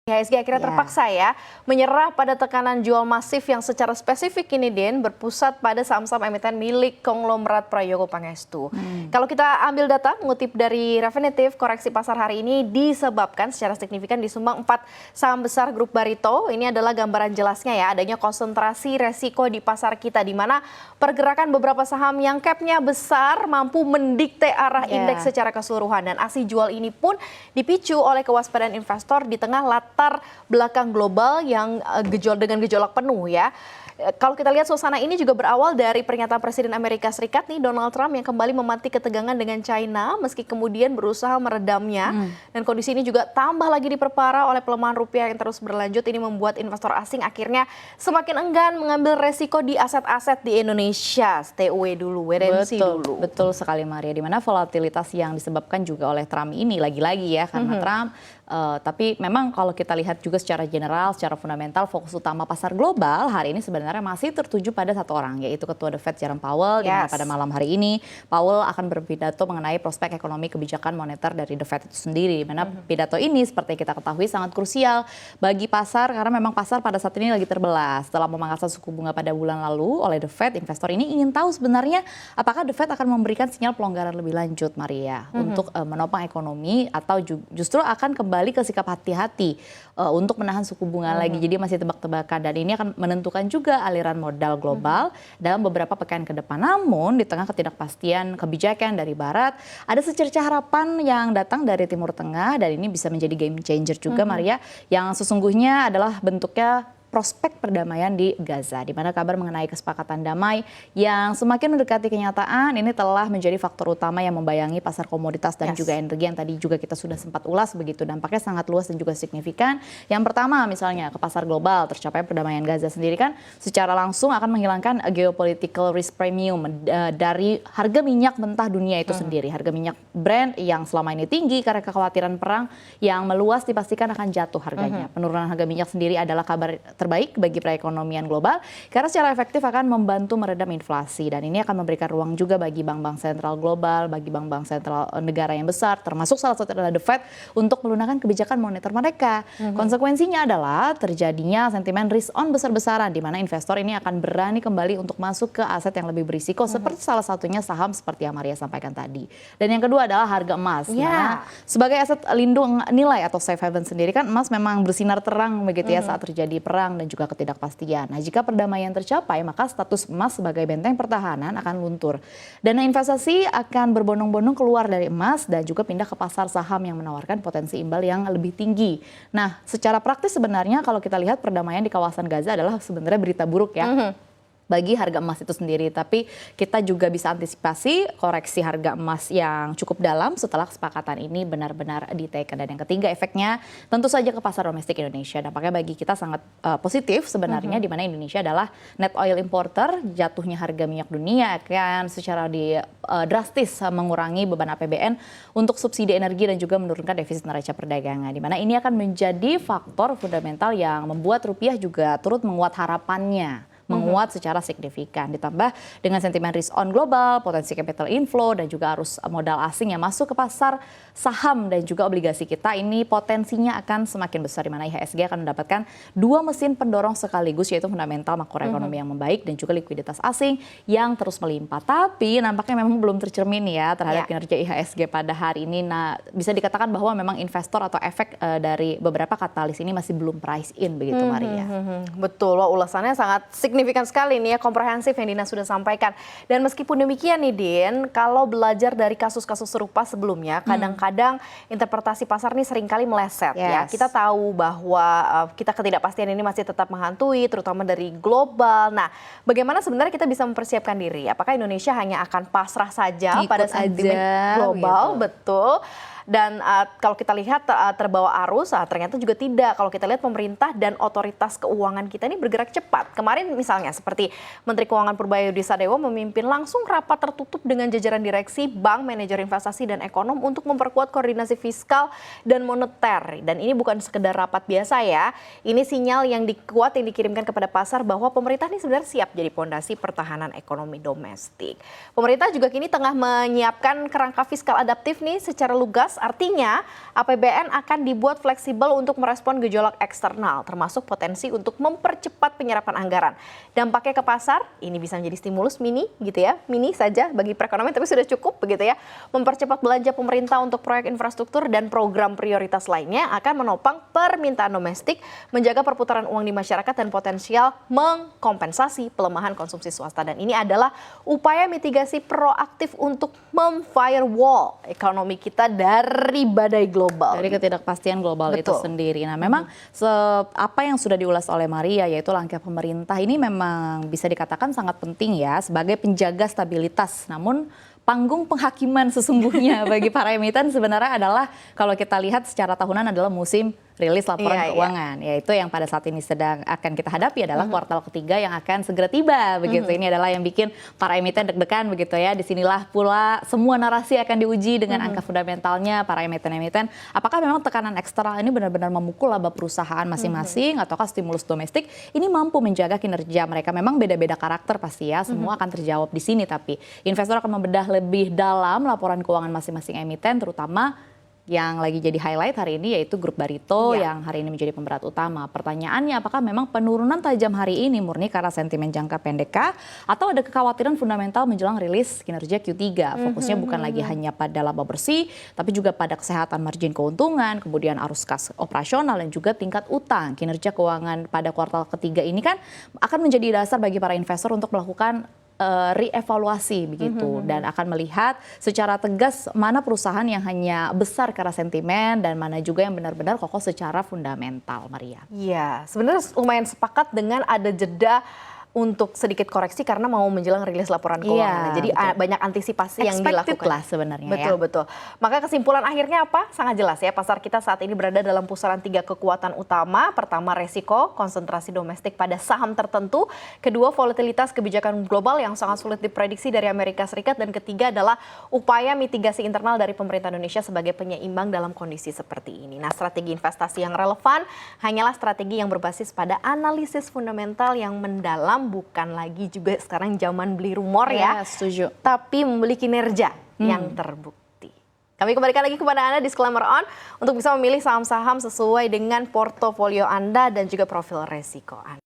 IHSG akhirnya terpaksa ya menyerah pada tekanan jual masif yang secara spesifik ini Den berpusat pada saham-saham emiten milik konglomerat Prayogo Pangestu. Kalau kita ambil data mengutip dari Refinitiv, koreksi pasar hari ini disebabkan secara signifikan disumbang 4 saham besar grup Barito. Ini adalah gambaran jelasnya ya, adanya konsentrasi resiko di pasar kita di mana pergerakan beberapa saham yang capnya besar mampu mendikte arah indeks secara keseluruhan, dan aksi jual ini pun dipicu oleh kewaspadaan investor di tengah latar belakang global yang dengan gejolak penuh ya. Kalau kita lihat suasana ini juga berawal dari pernyataan Presiden Amerika Serikat nih Donald Trump yang kembali memati ketegangan dengan China meski kemudian berusaha meredamnya. Dan kondisi ini juga tambah lagi diperparah oleh pelemahan rupiah yang terus berlanjut. Ini membuat investor asing akhirnya semakin enggan mengambil resiko di aset-aset di Indonesia. Stay away dulu, wait and see dulu. Betul sekali Maria, di mana volatilitas yang disebabkan juga oleh Trump ini lagi-lagi ya karena Trump. Tapi memang kalau kita lihat juga secara general, secara fundamental, fokus utama pasar global hari ini sebenarnya masih tertuju pada satu orang, yaitu Ketua The Fed Jerome Powell. Di mana pada malam hari ini Powell akan berpidato mengenai prospek ekonomi kebijakan moneter dari The Fed itu sendiri. Di mana pidato ini seperti kita ketahui sangat krusial bagi pasar karena memang pasar pada saat ini lagi terbelah. Setelah memangkas suku bunga pada bulan lalu oleh The Fed, investor ini ingin tahu sebenarnya apakah The Fed akan memberikan sinyal pelonggaran lebih lanjut, Maria, untuk menopang ekonomi atau justru akan kembali ke sikap hati-hati untuk menahan suku bunga lagi. Jadi masih tebak-tebakan, dan ini akan menentukan juga aliran modal global dalam beberapa pekan ke depan. Namun di tengah ketidakpastian kebijakan dari Barat, ada secercah harapan yang datang dari Timur Tengah, dan ini bisa menjadi game changer juga Maria, yang sesungguhnya adalah bentuknya prospek perdamaian di Gaza, di mana kabar mengenai kesepakatan damai yang semakin mendekati kenyataan ini telah menjadi faktor utama yang membayangi pasar komoditas dan juga energi yang tadi juga kita sudah sempat ulas begitu. Dampaknya sangat luas dan juga signifikan. Yang pertama misalnya ke pasar global, tercapai perdamaian Gaza sendiri kan secara langsung akan menghilangkan geopolitical risk premium dari harga minyak mentah dunia itu sendiri. Harga minyak Brent yang selama ini tinggi karena kekhawatiran perang yang meluas dipastikan akan jatuh harganya. Penurunan harga minyak sendiri adalah kabar terbaik bagi perekonomian global karena secara efektif akan membantu meredam inflasi, dan ini akan memberikan ruang juga bagi bank-bank sentral global, bagi bank-bank sentral negara yang besar, termasuk salah satu adalah The Fed, untuk melunakkan kebijakan moneter mereka. Konsekuensinya adalah terjadinya sentimen risk on besar-besaran, di mana investor ini akan berani kembali untuk masuk ke aset yang lebih berisiko, seperti salah satunya saham seperti yang Maria sampaikan tadi. Dan yang kedua adalah harga emas. Nah, sebagai aset lindung nilai atau safe haven sendiri kan emas memang bersinar terang begitu ya saat terjadi perang dan juga ketidakpastian. Nah, jika perdamaian tercapai, maka status emas sebagai benteng pertahanan akan luntur. Dana investasi akan berbondong-bondong keluar dari emas dan juga pindah ke pasar saham yang menawarkan potensi imbal yang lebih tinggi. Nah, secara praktis sebenarnya kalau kita lihat perdamaian di kawasan Gaza adalah sebenarnya berita buruk ya. Bagi harga emas itu sendiri, tapi kita juga bisa antisipasi koreksi harga emas yang cukup dalam setelah kesepakatan ini benar-benar diteken. Dan yang ketiga efeknya tentu saja ke pasar domestik Indonesia. Dampaknya bagi kita sangat positif sebenarnya, di mana Indonesia adalah net oil importer. Jatuhnya harga minyak dunia akan secara drastis mengurangi beban APBN untuk subsidi energi dan juga menurunkan defisit neraca perdagangan, di mana ini akan menjadi faktor fundamental yang membuat rupiah juga turut menguat harapannya. Menguat secara signifikan, ditambah dengan sentimen risk on global, potensi capital inflow, dan juga arus modal asing yang masuk ke pasar saham dan juga obligasi kita, ini potensinya akan semakin besar, di mana IHSG akan mendapatkan dua mesin pendorong sekaligus, yaitu fundamental makroekonomi yang membaik dan juga likuiditas asing yang terus melimpah. Tapi nampaknya memang belum tercermin ya terhadap kinerja IHSG pada hari ini. Nah, bisa dikatakan bahwa memang investor atau efek dari beberapa katalis ini masih belum price in begitu Maria. Betul, wah, ulasannya sangat signifikan sekali nih ya, komprehensif yang Dina sudah sampaikan. Dan meskipun demikian nih Din, kalau belajar dari kasus-kasus serupa sebelumnya, kadang-kadang interpretasi pasar nih seringkali meleset ya. Kita tahu bahwa kita ketidakpastian ini masih tetap menghantui, terutama dari global. Nah, bagaimana sebenarnya kita bisa mempersiapkan diri? Apakah Indonesia hanya akan pasrah saja pada sentimen global? Gitu. Betul. Dan kalau kita lihat terbawa arus, ternyata juga tidak. Kalau kita lihat pemerintah dan otoritas keuangan kita ini bergerak cepat. Kemarin misalnya seperti Menteri Keuangan Purbaya Sadewo memimpin langsung rapat tertutup dengan jajaran direksi bank, manajer investasi dan ekonom untuk memperkuat koordinasi fiskal dan moneter. Dan ini bukan sekedar rapat biasa ya. Ini sinyal yang kuat yang dikirimkan kepada pasar bahwa pemerintah ini sebenarnya siap jadi pondasi pertahanan ekonomi domestik. Pemerintah juga kini tengah menyiapkan kerangka fiskal adaptif nih secara lugas Artinya APBN akan dibuat fleksibel untuk merespon gejolak eksternal, termasuk potensi untuk mempercepat penyerapan anggaran. Dampaknya ke pasar, ini bisa menjadi stimulus mini gitu ya, mini saja bagi perekonomian tapi sudah cukup begitu ya. Mempercepat belanja pemerintah untuk proyek infrastruktur dan program prioritas lainnya akan menopang permintaan domestik, menjaga perputaran uang di masyarakat dan potensial mengkompensasi pelemahan konsumsi swasta. Dan ini adalah upaya mitigasi proaktif untuk memfirewall ekonomi kita dari badai global. Dari ketidakpastian global itu Betul. sendiri. Nah, memang apa yang sudah diulas oleh Maria yaitu langkah pemerintah ini memang bisa dikatakan sangat penting ya sebagai penjaga stabilitas. Namun panggung penghakiman sesungguhnya bagi para emiten sebenarnya adalah kalau kita lihat secara tahunan adalah musim rilis laporan keuangan, yaitu yang pada saat ini sedang akan kita hadapi adalah kuartal ketiga yang akan segera tiba begitu. Ini adalah yang bikin para emiten deg-degan begitu ya. Disinilah pula semua narasi akan diuji dengan angka fundamentalnya para emiten-emiten. Apakah memang tekanan eksternal ini benar-benar memukul laba perusahaan masing-masing ataukah stimulus domestik ini mampu menjaga kinerja mereka? Memang beda-beda karakter pasti ya. Semua akan terjawab di sini, tapi investor akan membedah lebih dalam laporan keuangan masing-masing emiten, terutama yang lagi jadi highlight hari ini yaitu grup Barito yang hari ini menjadi pemberat utama. Pertanyaannya, apakah memang penurunan tajam hari ini murni karena sentimen jangka pendek kah? Atau ada kekhawatiran fundamental menjelang rilis kinerja Q3? Fokusnya bukan lagi hanya pada laba bersih, tapi juga pada kesehatan margin keuntungan, kemudian arus kas operasional dan juga tingkat utang. Kinerja keuangan pada kuartal ketiga ini kan akan menjadi dasar bagi para investor untuk melakukan reevaluasi begitu dan akan melihat secara tegas mana perusahaan yang hanya besar karena sentimen dan mana juga yang benar-benar kokoh secara fundamental, Maria. Iya, sebenarnya lumayan sepakat dengan ada jeda untuk sedikit koreksi karena mau menjelang rilis laporan keuangan. Jadi banyak antisipasi yang dilakukan Lah sebenarnya. Betul. Maka kesimpulan akhirnya apa? Sangat jelas ya, pasar kita saat ini berada dalam pusaran 3 kekuatan utama. Pertama, resiko, konsentrasi domestik pada saham tertentu. Kedua, volatilitas kebijakan global yang sangat sulit diprediksi dari Amerika Serikat. Dan ketiga adalah upaya mitigasi internal dari pemerintah Indonesia sebagai penyeimbang dalam kondisi seperti ini. Nah, strategi investasi yang relevan hanyalah strategi yang berbasis pada analisis fundamental yang mendalam, bukan lagi juga sekarang zaman beli rumor ya, setuju. tapi membeli kinerja yang terbukti. Kami kembalikan lagi kepada Anda disclaimer on untuk bisa memilih saham-saham sesuai dengan portofolio Anda dan juga profil resiko Anda.